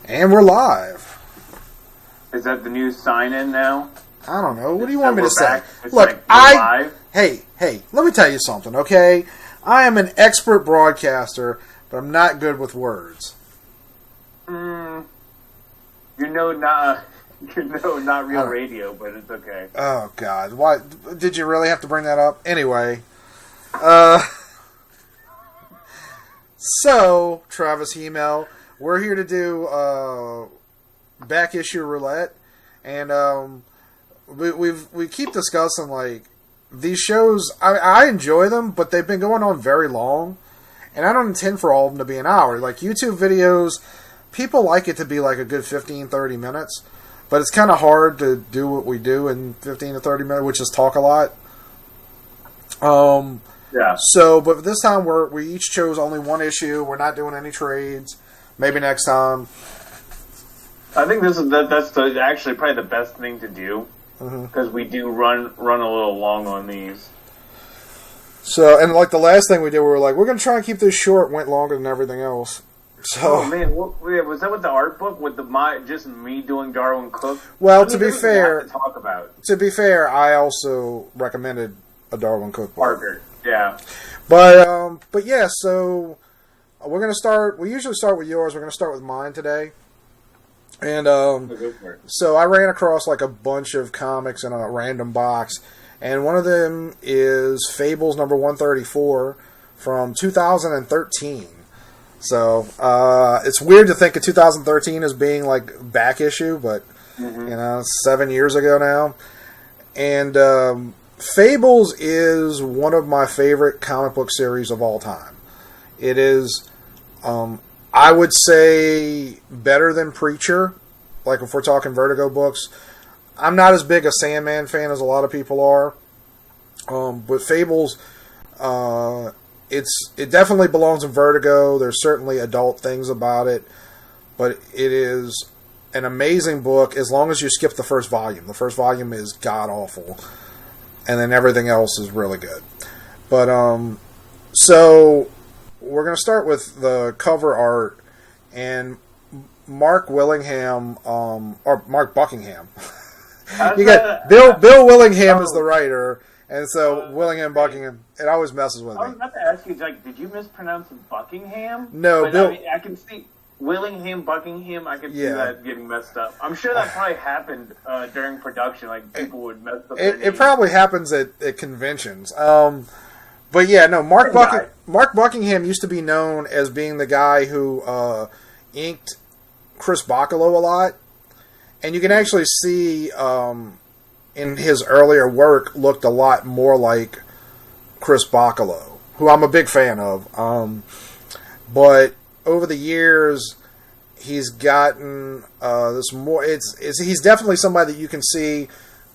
And we're live. Is that the new sign-in now? I don't know. What do you want me to say? It's Look, live? Hey, let me tell you something, okay? I am an expert broadcaster, but I'm not good with words. You're not real radio, but it's okay. Oh, God. Why did you really have to bring that up? Anyway. So, Travis Hymel, we're here to do Back Issue Roulette, and we keep discussing, like, these shows. I enjoy them, but they've been going on very long, and I don't intend for all of them to be an hour. Like, YouTube videos, people like it to be like a good 15, 30 minutes, but it's kind of hard to do what we do in 15 to 30 minutes, which is talk a lot. Yeah. So, but this time we each chose only one issue. We're not doing any trades. Maybe next time. I think that's actually probably the best thing to do, because we do run a little long on these. So, and like the last thing we did, we were like, we're going to try and keep this short. Went longer than everything else. So, oh man, was that with the art book with just me doing Darwin Cook? Well, to be fair, to talk about. To be fair, I also recommended a Darwin Cook book. Parker, yeah. But yeah, so we're going to start. We usually start with yours. We're going to start with mine today. And so I ran across like a bunch of comics in a random box, and one of them is Fables number 134 from 2013. So it's weird to think of 2013 as being like back issue, but 7 years ago now. And Fables is one of my favorite comic book series of all time. It is, I would say, better than Preacher. Like if we're talking Vertigo books, I'm not as big a Sandman fan as a lot of people are. But Fables, it definitely belongs in Vertigo. There's certainly adult things about it, but it is an amazing book as long as you skip the first volume. The first volume is god awful, and then everything else is really good. But so we're going to start with the cover art, and Mark Willingham, or Mark Buckingham. You got Bill Willingham is the writer, and so Willingham Buckingham. It always messes with me. I was about to ask you, like, did you mispronounce Buckingham? No, but, Bill. I mean, I can see Willingham, Buckingham. I can see that getting messed up. I'm sure that probably happened during production. Like people would mess up. It probably happens at conventions. But yeah, no. Mark Buckingham used to be known as being the guy who inked Chris Bachalo a lot, and you can actually see in his earlier work looked a lot more like Chris Bachalo, who I'm a big fan of. But over the years, he's gotten this more. He's definitely somebody that you can see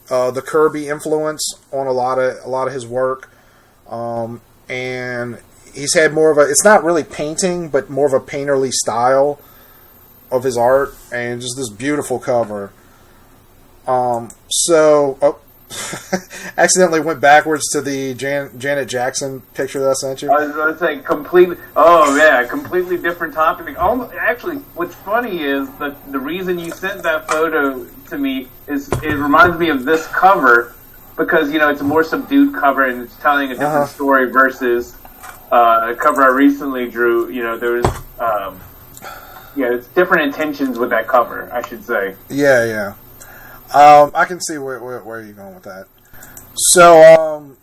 the Kirby influence on a lot of his work, and he's had more of a. It's not really painting, but more of a painterly style of his art, and just this beautiful cover. Accidentally went backwards to the Janet Jackson picture that I sent you. I was going to say completely different topic. Actually, what's funny is that the reason you sent that photo to me is it reminds me of this cover because, it's a more subdued cover and it's telling a different story versus a cover I recently drew. There was, it's different intentions with that cover, I should say. Yeah. I can see where you're going with that. So,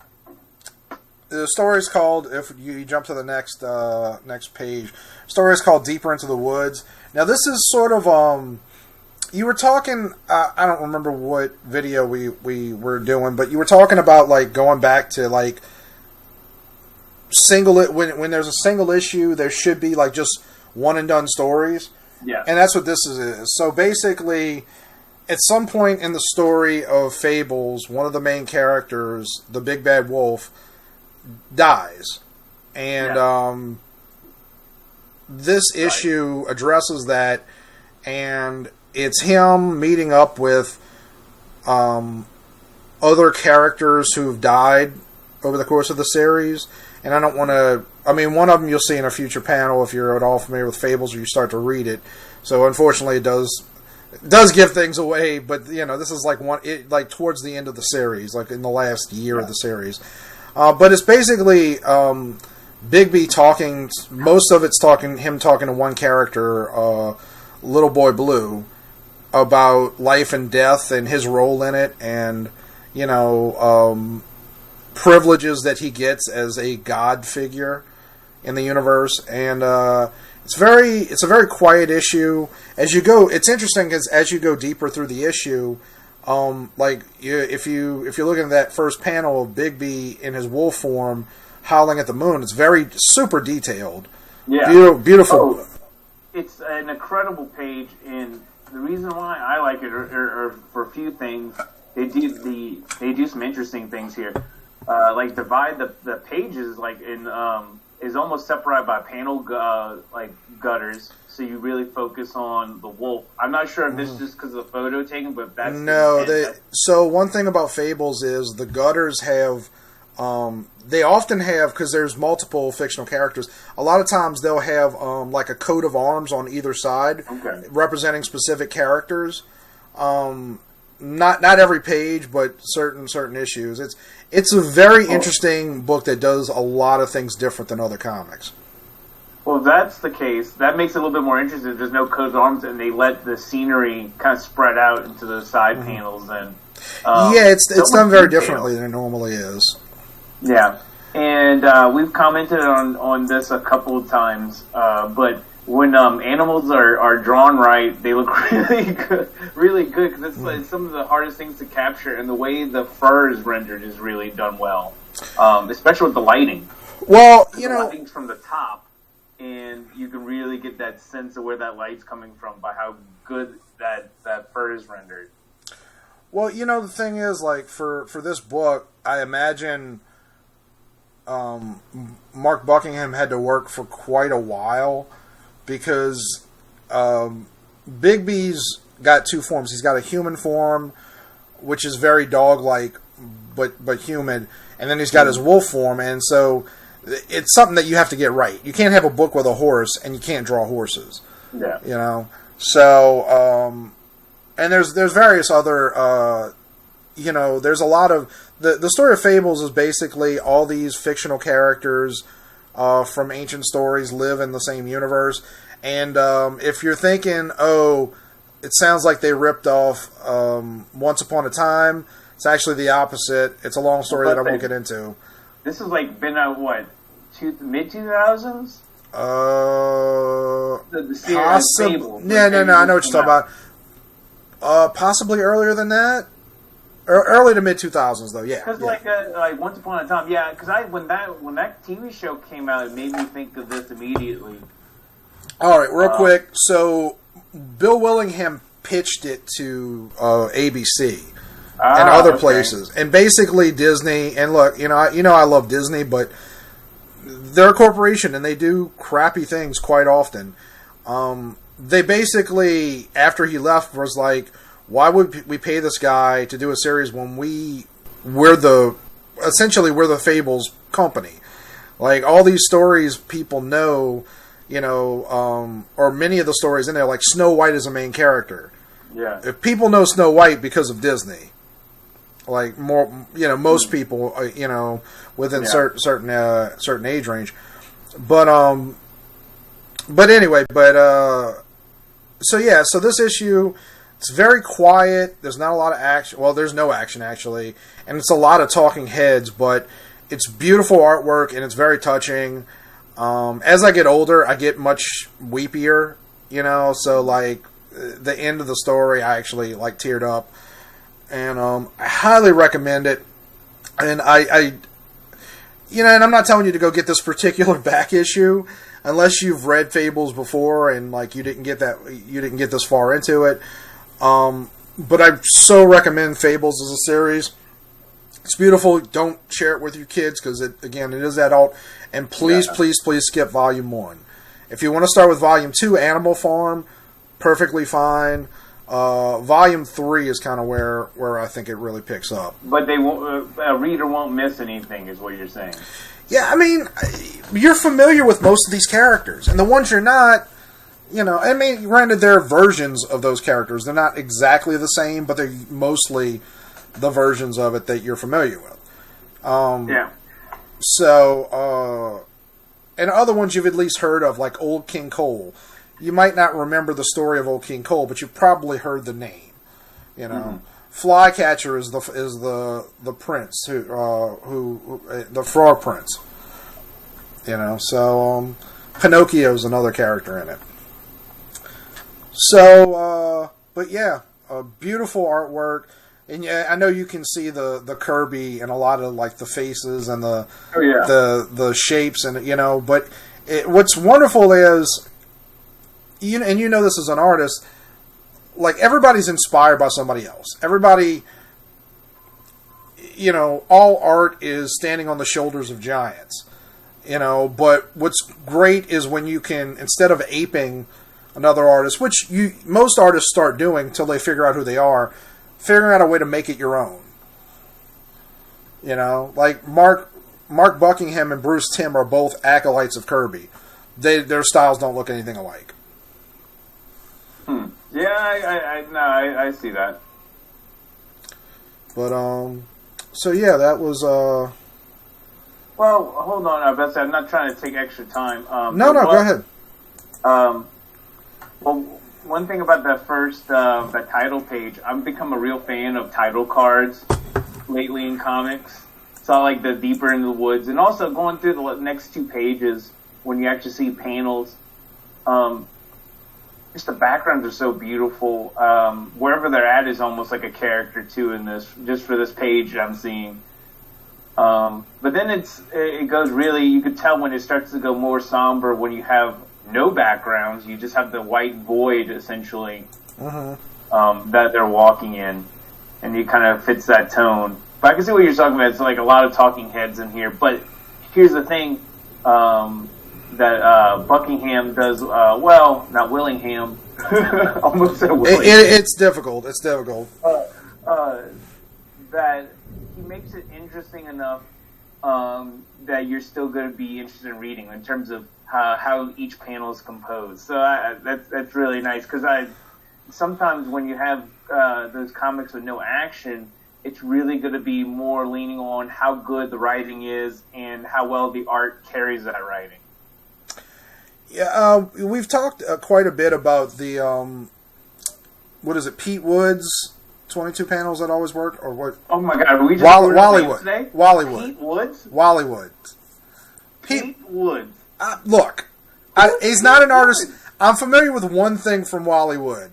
the story is called, if you jump to the next page, the story is called Deeper Into the Woods. Now, this is sort of, you were talking, I don't remember what video we were doing, but you were talking about, like, going back to, like, when there's a single issue, there should be, like, just one and done stories. Yeah. And that's what this is. So, basically, at some point in the story of Fables, one of the main characters, the big bad wolf, dies. And this issue addresses that, and it's him meeting up with other characters who've died over the course of the series. And I don't want to I mean, one of them you'll see in a future panel if you're at all familiar with Fables or you start to read it. So unfortunately, it does give things away. But this is like towards the end of the series, like in the last year of the series. But it's basically Bigby talking. Most of it's him talking to one character, Little Boy Blue, about life and death and his role in it, and privileges that he gets as a god figure in the universe. And it's a very quiet issue. As you go, it's interesting because as you go deeper through the issue, if you're looking at that first panel of Bigby in his wolf form howling at the moon, it's very super detailed. Yeah, beautiful. Oh, it's an incredible page, and the reason why I like it are for a few things. They do some interesting things here. Like divide the pages is almost separated by panel gutters, so you really focus on the wolf. I'm not sure if this is just because of the photo taken, but that's so one thing about Fables is the gutters have they often have, because there's multiple fictional characters, a lot of times they'll have like a coat of arms on either side, representing specific characters. Not every page, but certain issues. It's a very interesting book that does a lot of things different than other comics. Well, if that's the case, that makes it a little bit more interesting. There's no coat of arms, and they let the scenery kind of spread out into the side panels. And it's done very differently than it normally is. Yeah, and we've commented on this a couple of times, but when animals are drawn right, they look really good because it's some of the hardest things to capture, and the way the fur is rendered is really done well, especially with the lighting. Well, the lighting's from the top, and you can really get that sense of where that light's coming from by how good that fur is rendered. Well, the thing is, like for this book, I imagine Mark Buckingham had to work for quite a while, because Bigby's got two forms. He's got a human form, which is very dog-like, but human, and then he's got his wolf form, and so it's something that you have to get right. You can't have a book with a horse, and you can't draw horses. Yeah. So, and there's various other, there's a lot of... The story of Fables is basically all these fictional characters from ancient stories live in the same universe. And if you're thinking, it sounds like they ripped off Once Upon a Time, it's actually the opposite. It's a long story that I won't get into. This has been out, mid-2000s? Possibly. No, I know what you're talking about. Possibly earlier than that. Early to mid-2000s, though, yeah. Because, like Once Upon a Time, yeah, because when that TV show came out, it made me think of this immediately. All right, real quick. So, Bill Willingham pitched it to ABC and other places. And basically, Disney, and look, I love Disney, but they're a corporation, and they do crappy things quite often. They basically, after he left, was like, why would we pay this guy to do a series when we're the Fables company? Like, all these stories people know, or many of the stories in there, like Snow White is a main character. Yeah. If people know Snow White because of Disney, like most people, within certain age range. But anyway, so this issue, it's very quiet. There's not a lot of action. Well, there's no action, actually. And it's a lot of talking heads, but it's beautiful artwork, and it's very touching. As I get older, I get much weepier, so, the end of the story, I actually, teared up. And I highly recommend it. And and I'm not telling you to go get this particular back issue, unless you've read Fables before, and, you didn't get this far into it. But I so recommend Fables as a series. It's beautiful. Don't share it with your kids because it is adult. And please skip Volume 1. If you want to start with Volume 2, Animal Farm, perfectly fine. Volume 3 is kind of where I think it really picks up. But they won't. A reader won't miss anything, is what you're saying. Yeah, I mean, you're familiar with most of these characters, and the ones you're not, I mean, granted, there are versions of those characters. They're not exactly the same, but they're mostly the versions of it that you're familiar with. Yeah. So, and other ones you've at least heard of, like Old King Cole. You might not remember the story of Old King Cole, but you've probably heard the name. Flycatcher is the prince who the frog prince. So Pinocchio's another character in it. So, but yeah, beautiful artwork, and yeah, I know you can see the Kirby and a lot of like the faces and the shapes and but what's wonderful is and this as an artist. Like, everybody's inspired by somebody else. Everybody, all art is standing on the shoulders of giants. But what's great is when you can, instead of aping another artist, which most artists start doing until they figure out who they are, figuring out a way to make it your own. Like Mark Buckingham and Bruce Timm are both acolytes of Kirby. Their styles don't look anything alike. Yeah, I see that. But so yeah, that was Well, hold on, I'm not trying to take extra time. No, go ahead. Well, one thing about that first that title page, I've become a real fan of title cards lately in comics. So I like the Deeper into the Woods, and also going through the next 2 pages when you actually see panels. Just the backgrounds are so beautiful. Wherever they're at is almost like a character too in this, just for this page I'm seeing. But then it goes really, you could tell when it starts to go more somber when you have no backgrounds. You just have the white void essentially that they're walking in, and it kind of fits that tone. But I can see what you're talking about. It's like a lot of talking heads in here. But here's the thing. That Buckingham does well, not Willingham. Almost said Willingham. It's difficult. It's difficult. That he makes it interesting enough that you're still going to be interested in reading in terms of how each panel is composed. So that's really nice because sometimes when you have those comics with no action, it's really going to be more leaning on how good the writing is and how well the art carries that writing. Yeah, we've talked quite a bit about the what is it, Pete Woods 22 panels that always work, or what? Oh my God, we just Wallywood. Today? Wallywood. Pete Woods. Wallywood. Pete Woods. Look, he's not an artist. I'm familiar with one thing from Wallywood.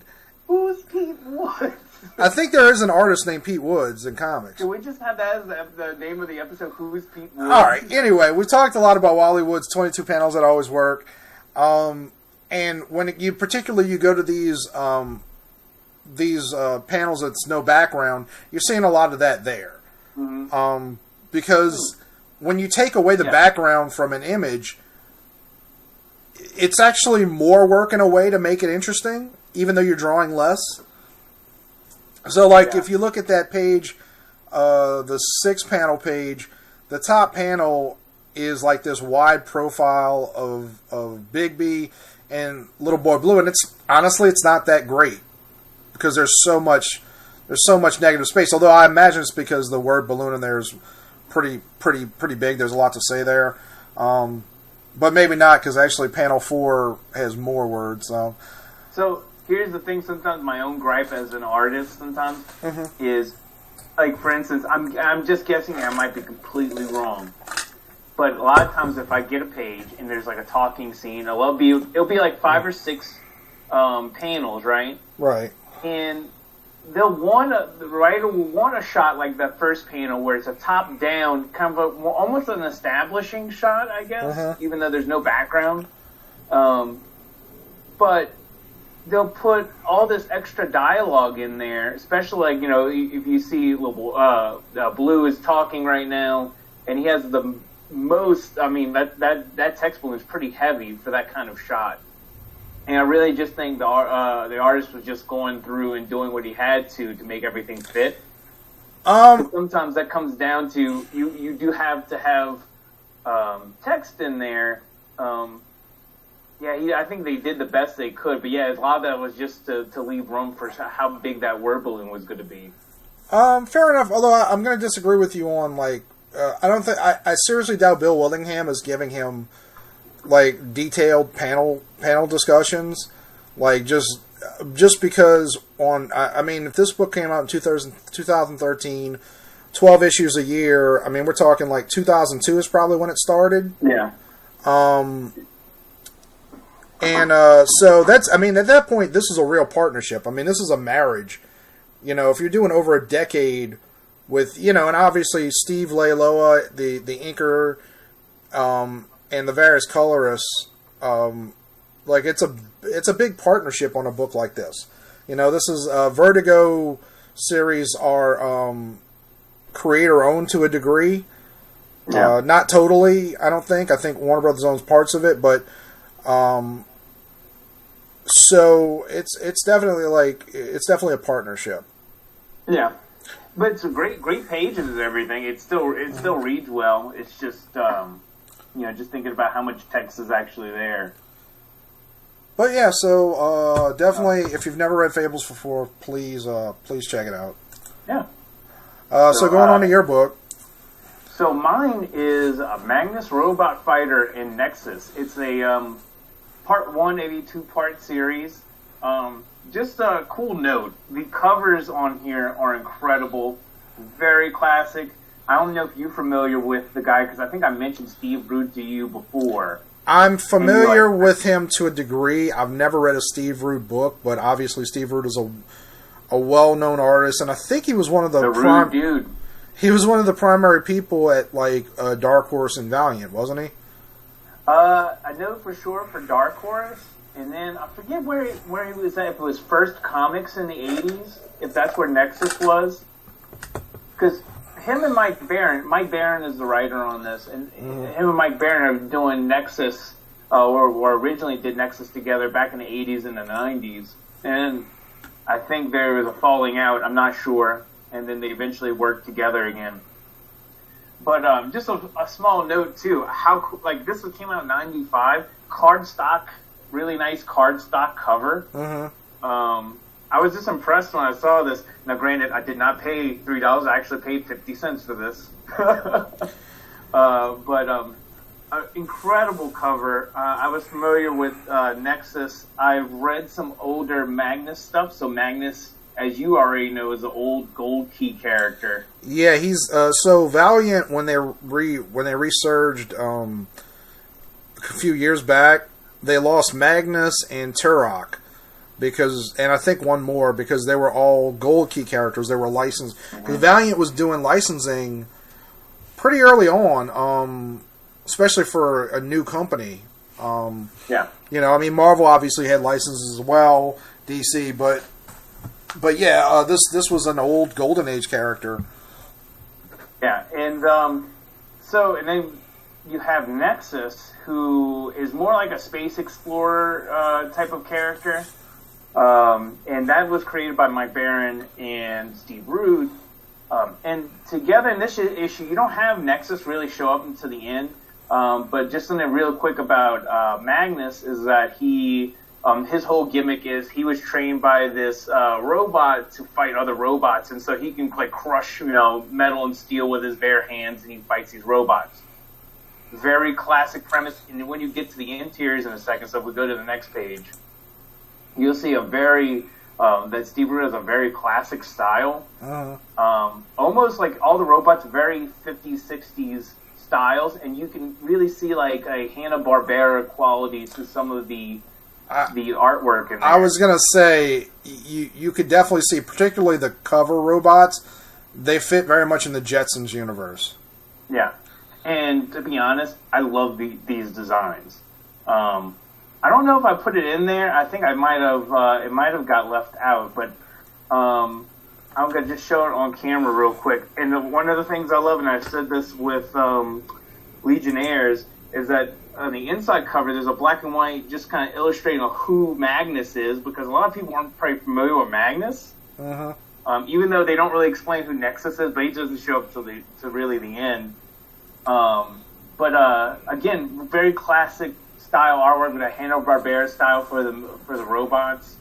Who's Pete Woods? I think there is an artist named Pete Woods in comics. Can we just have that as the name of the episode? Who is Pete Woods? All right. Anyway, we've talked a lot about Wallywood's 22 panels that always work. And when you go to these panels that's no background, you're seeing a lot of that there. Mm-hmm. Because when you take away the background from an image, it's actually more work in a way to make it interesting, even though you're drawing less. So, if you look at that page, the 6-panel page, the top panel is like this wide profile of Bigby and Little Boy Blue, and it's not that great because there's so much negative space. Although I imagine it's because the word balloon in there is pretty big. There's a lot to say there, but maybe not because actually panel 4 has more words. So here's the thing. Sometimes my own gripe as an artist is, like, for instance, I'm just guessing. I might be completely wrong. But a lot of times, if I get a page and there's like a talking scene, it'll be like 5 or 6 panels, right? Right. And the writer will want a shot like that first panel where it's a top down, kind of almost an establishing shot, I guess, even though there's no background. But they'll put all this extra dialogue in there, especially if you see Blue is talking right now, and he has the most, that text balloon is pretty heavy for that kind of shot. And I really just think the artist was just going through and doing what he had to make everything fit. Sometimes that comes down to you do have to have text in there. I think they did the best they could, but yeah, a lot of that was just to leave room for how big that word balloon was going to be. Fair enough. Although I'm going to disagree with you on I don't think I seriously doubt Bill Willingham is giving him detailed panel discussions, just because I mean, if this book came out in 2013, 12 issues a year, I mean, we're talking 2002 is probably when it started. Yeah. So that's, I mean, at that point, this is a real partnership. I mean, this is a marriage. If you're doing over a decade with, and obviously Steve Leiloa, the inker, and the various colorists, it's a big partnership on a book like this. This is Vertigo series are creator owned to a degree. Yeah. Not totally, I don't think. I think Warner Brothers owns parts of it, but so it's definitely a partnership. Yeah, but it's a great pages and everything. It still reads well. It's just just thinking about how much text is actually there. But yeah, so definitely, if you've never read Fables before, please check it out. Yeah. So going on to your book. So mine is a Magnus Robot Fighter in Nexus. It's a part 1, maybe 2-part series. Just a cool note. The covers on here are incredible. Very classic. I don't know if you're familiar with the guy, because I think I mentioned Steve Root to you before. I'm familiar with him to a degree. I've never read a Steve Root book, but obviously Steve Root is a well-known artist, and I think he was one of the Root dude. He was one of the primary people at Dark Horse and Valiant, wasn't he? I know for sure for Dark Horse, and then I forget where he was at. If it was First Comics in the 80s, if that's where Nexus was, because him and Mike Baron is the writer on this, and him and Mike Baron are doing Nexus, or originally did Nexus together back in the 80s and the 90s, and I think there was a falling out. I'm not sure. And then they eventually worked together again. But just a small note too. How this came out in '95. Cardstock, really nice cardstock cover. Mm-hmm. I was just impressed when I saw this. Now, granted, I did not pay $3. I actually paid 50 cents for this. Incredible cover. I was familiar with Nexus. I've read some older Magnus stuff. So Magnus, as you already know, is an old Gold Key character. Yeah, he's so Valiant when they resurged a few years back. They lost Magnus and Turok and I think one more because they were all Gold Key characters. They were licensed. Mm-hmm. Valiant was doing licensing pretty early on, especially for a new company. Yeah, I mean, Marvel obviously had licenses as well, DC, but yeah, this was an old Golden Age character. Yeah, and then you have Nexus, who is more like a space explorer type of character, and that was created by Mike Baron and Steve Root. And together in this issue, you don't have Nexus really show up until the end, but just something real quick about Magnus is that he. His whole gimmick is he was trained by this robot to fight other robots, and so he can crush metal and steel with his bare hands, and he fights these robots. Very classic premise. And when you get to the interiors in a second, so if we go to the next page, you'll see that Steve Root has a very classic style. Uh-huh. Almost like all the robots, very 50s, 60s styles, and you can really see a Hanna-Barbera quality to some of the artwork in there. I was gonna say you could definitely see, particularly the cover robots. They fit very much in the Jetsons universe. Yeah, and to be honest, I love these designs. I don't know if I put it in there. I think I might have. It might have got left out, but I'm gonna just show it on camera real quick. And one of the things I love, and I've said this with Legionnaires, is that on the inside cover, there's a black and white just kind of illustrating who Magnus is, because a lot of people aren't probably familiar with Magnus. Uh-huh. Even though they don't really explain who Nexus is, but he doesn't show up till really the end. But again, very classic style artwork with a Hanna-Barbera style for the robots.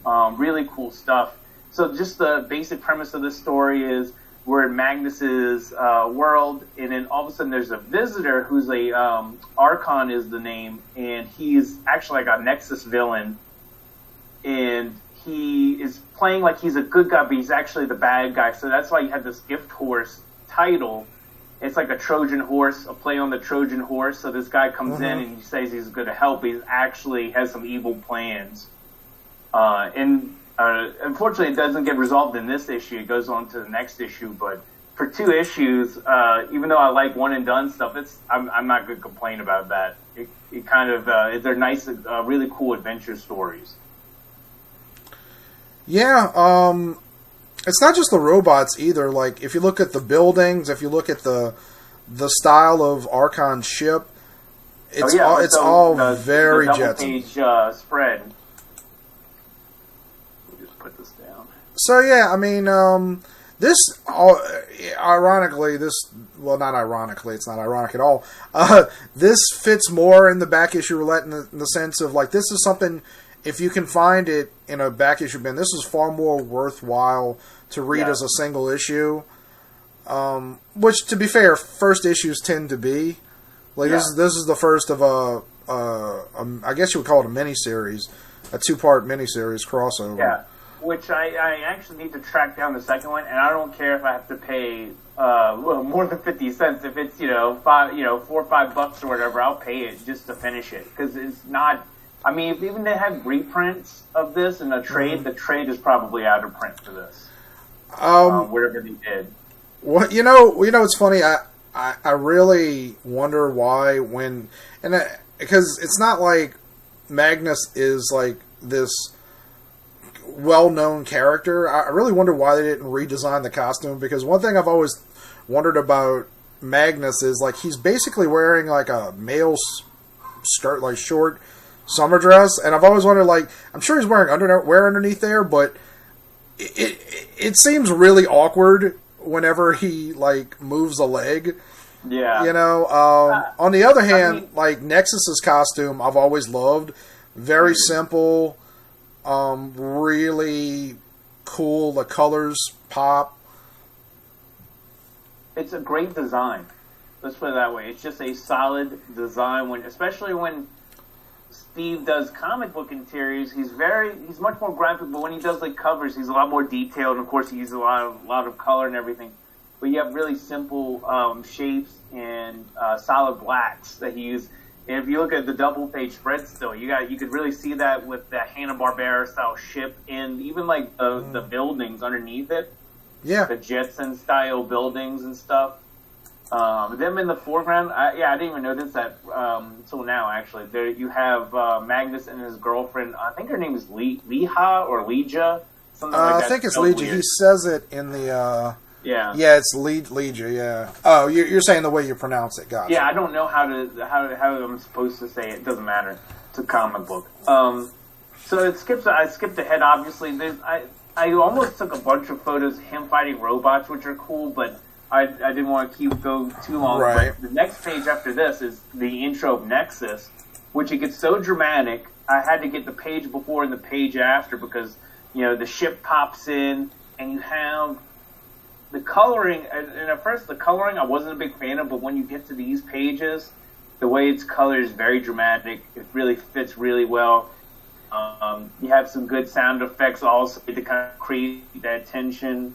Really cool stuff. So just the basic premise of this story is we're in Magnus's world, and then all of a sudden there's a visitor who's a Archon is the name, and he's actually like a Nexus villain, and he is playing like he's a good guy, but he's actually the bad guy. So that's why you have this gift horse title. It's like a Trojan horse, a play on the Trojan horse. So this guy comes in and he says he's going to help. He actually has some evil plans. Unfortunately, it doesn't get resolved in this issue. It goes on to the next issue. But for 2 issues, even though I like one and done stuff, I'm not going to complain about that. It kind of they're nice, really cool adventure stories. Yeah, it's not just the robots either. Like, if you look at the buildings, if you look at the style of Archon's ship, it's all very Jetson. Double-page spread. We'll just put this down. So yeah, I mean, this ironically, not ironically, it's not ironic at all. This fits more in the Back Issue Roulette in the sense of, like, this is something. If you can find it in a back issue bin, this is far more worthwhile to read as a single issue. Which, to be fair, first issues tend to be. Like, this is the first of I guess you would call it a miniseries, a 2-part miniseries crossover. Yeah, which I actually need to track down the second one, and I don't care if I have to pay more than 50 cents. If it's $4 or $5 or whatever, I'll pay it just to finish it, because it's not. I mean, if even they have reprints of this in a trade, the trade is probably out of print for this. Whatever they did. Well, you know, it's funny. I really wonder why because it's not like Magnus is like this well-known character. I really wonder why they didn't redesign the costume, because one thing I've always wondered about Magnus is, like, he's basically wearing like a male skirt, like short summer dress, and I've always wondered, like, I'm sure he's wearing underwear underneath there, but it seems really awkward whenever he, like, moves a leg. Yeah. You know, on the other hand, like, Nexus's costume I've always loved. Very simple, really cool, the colors pop. It's a great design. Let's put it that way. It's just a solid design, especially when Steve does comic book interiors. He's much more graphic, but when he does like covers, he's a lot more detailed. And of course, he uses a lot of color and everything. But you have really simple shapes and solid blacks that he uses. And if you look at the double-page spread, still you could really see that with the Hanna-Barbera style ship, and even like the buildings underneath it. Yeah, the Jetson style buildings and stuff. Them in the foreground, I didn't even notice that until now, actually. There you have Magnus and his girlfriend. I think her name is Leha or Leja, something like that. I think it's Leja. He says it in the... Yeah, it's Leja, yeah. Oh, you're saying the way you pronounce it, gotcha. Yeah, I don't know how I'm supposed to say it. It doesn't matter. It's a comic book. So I skipped ahead, obviously. I almost took a bunch of photos of him fighting robots, which are cool, but I didn't want to go too long. Right. But the next page after this is the intro of Nexus, which it gets so dramatic. I had to get the page before and the page after, because the ship pops in and you have the coloring. And at first, the coloring I wasn't a big fan of, but when you get to these pages, the way it's colored is very dramatic. It really fits really well. You have some good sound effects also to kind of create that tension.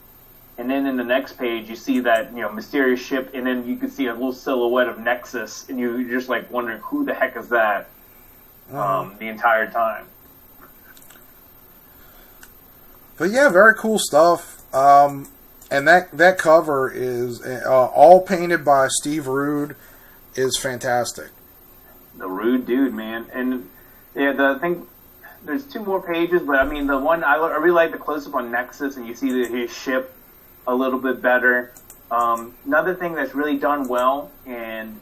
And then in the next page, you see that mysterious ship, and then you can see a little silhouette of Nexus, and you're just like wondering who the heck is that the entire time. But yeah, very cool stuff. And that cover is all painted by Steve Rude, is fantastic. The Rude dude, man, and I think there's 2 more pages, but I mean the one I really like the close up on Nexus, and you see his ship a little bit better. Another thing that's really done well, and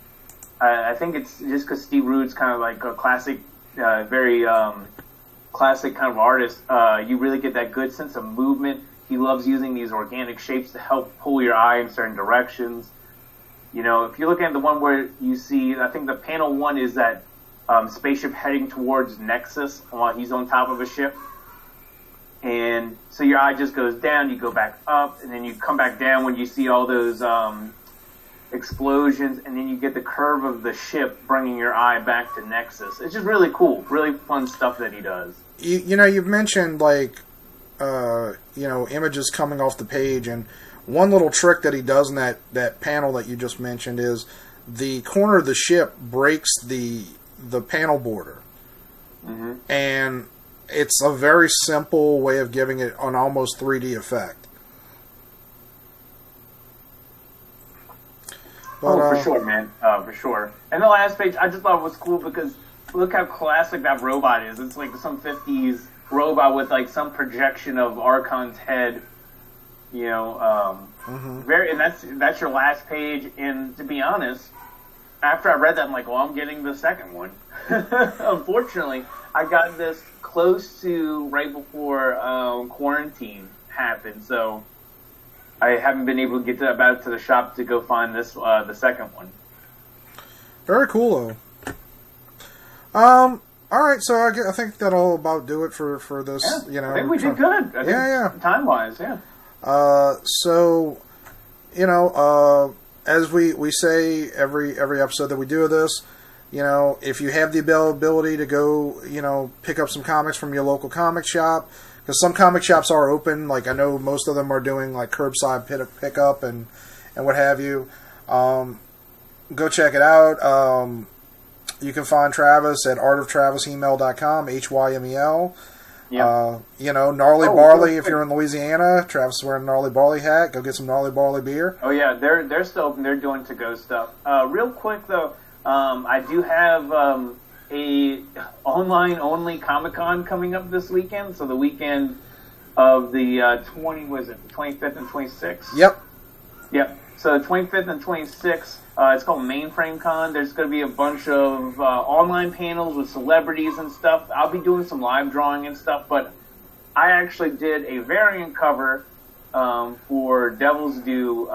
I think it's just because Steve Rude's kind of like a classic, very classic kind of artist. You really get that good sense of movement. He loves using these organic shapes to help pull your eye in certain directions. You know, if you're looking at the one where you see, I think the panel 1 is that spaceship heading towards Nexus while he's on top of a ship. And so your eye just goes down, you go back up, and then you come back down when you see all those explosions, and then you get the curve of the ship bringing your eye back to Nexus. It's just really cool, really fun stuff that he does. You know, you've mentioned, like, images coming off the page, and one little trick that he does in that panel that you just mentioned is the corner of the ship breaks the panel border. Mm-hmm. And it's a very simple way of giving it an almost 3D effect. But, for sure, man. For sure. And the last page, I just thought it was cool because look how classic that robot is. It's like some 50s robot with like some projection of Archon's head. You know, and that's your last page. And to be honest, after I read that, I'm like, well, I'm getting the second one. Unfortunately, I got this close to right before quarantine happened, so I haven't been able to get back to the shop to go find this the second one. Very cool, though. All right, so I think that'll about do it for this. Yeah, you know, I think we did good. Yeah. Time wise, yeah. So, as we say every episode that we do of this, if you have the ability to go, pick up some comics from your local comic shop, because some comic shops are open. Like I know most of them are doing like curbside pickup and what have you. Go check it out. You can find Travis at artoftravishymel.com, Hymel. Yeah. Gnarly Barley. If you're in Louisiana, Travis is wearing a Gnarly Barley hat. Go get some Gnarly Barley beer. Oh yeah, they're still open. They're doing to-go stuff. Real quick though, I do have a online only Comic-Con coming up this weekend. So the weekend of the 25th and 26th. Yep. So the 25th and 26th. It's called Mainframe Con. There's going to be a bunch of online panels with celebrities and stuff. I'll be doing some live drawing and stuff, but I actually did a variant cover for Devil's Due,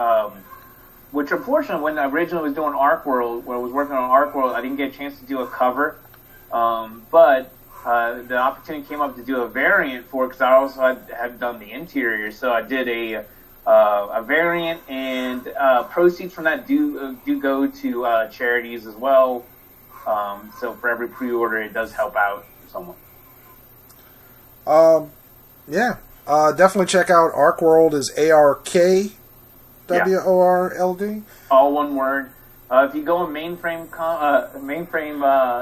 which unfortunately when I originally was doing Arc World, when I was working on Arc World, I didn't get a chance to do a cover. But the opportunity came up to do a variant for it because I also had done the interior. So I did a variant, and proceeds from that do go to charities as well. So for every pre-order, it does help out someone. Definitely check out Arc World. Is ARKWORLD. All one word. If you go on Mainframe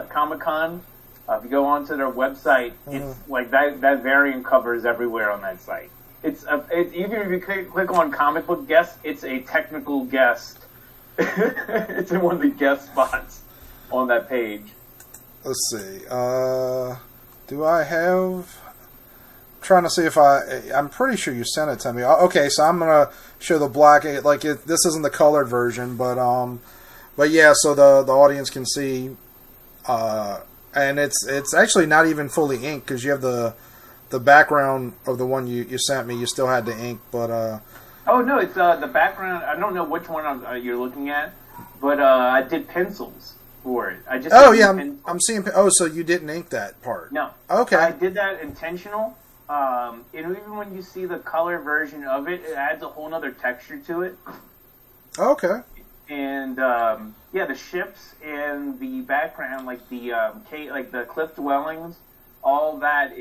Comic Con, if you go onto their website, it's like that variant cover is everywhere on that site. It's even if you click on comic book guest, it's a technical guest. It's in one of the guest spots on that page. Let's see. Do I have? I'm trying to see if I'm pretty sure you sent it to me. Okay, so I'm gonna show the black. This isn't the colored version, but yeah. So the audience can see, and it's actually not even fully inked because you have the background of the one you sent me. You still had the ink, but oh no, it's the background. I don't know which one you're looking at, but I did pencils for it. I just I'm seeing. Oh, so you didn't ink that part? No. Okay. I did that intentional. And even when you see the color version of it, it adds a whole other texture to it. Okay. And the ships and the background, like the cliff dwellings, all that's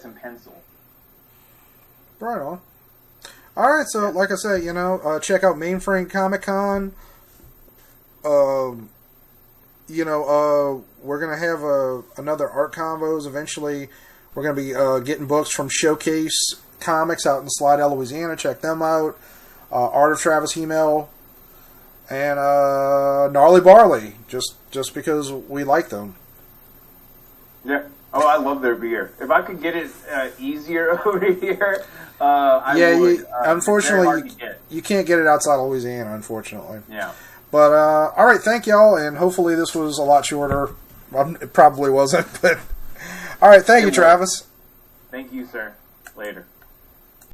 in pencil. Right on. All right, so like I said, check out Mainframe Comic Con. We're gonna have another art convos eventually. We're gonna be getting books from Showcase Comics out in Slidell, Louisiana. Check them out. Art of Travis Hymel and Gnarly Barley, just because we like them. Yeah. Oh, I love their beer. If I could get it easier over here, I would. Unfortunately, you can't get it outside of Louisiana, unfortunately. Yeah. But, all right, thank y'all, and hopefully this was a lot shorter. It probably wasn't, but... All right, thank you, Travis. Thank you, sir. Later.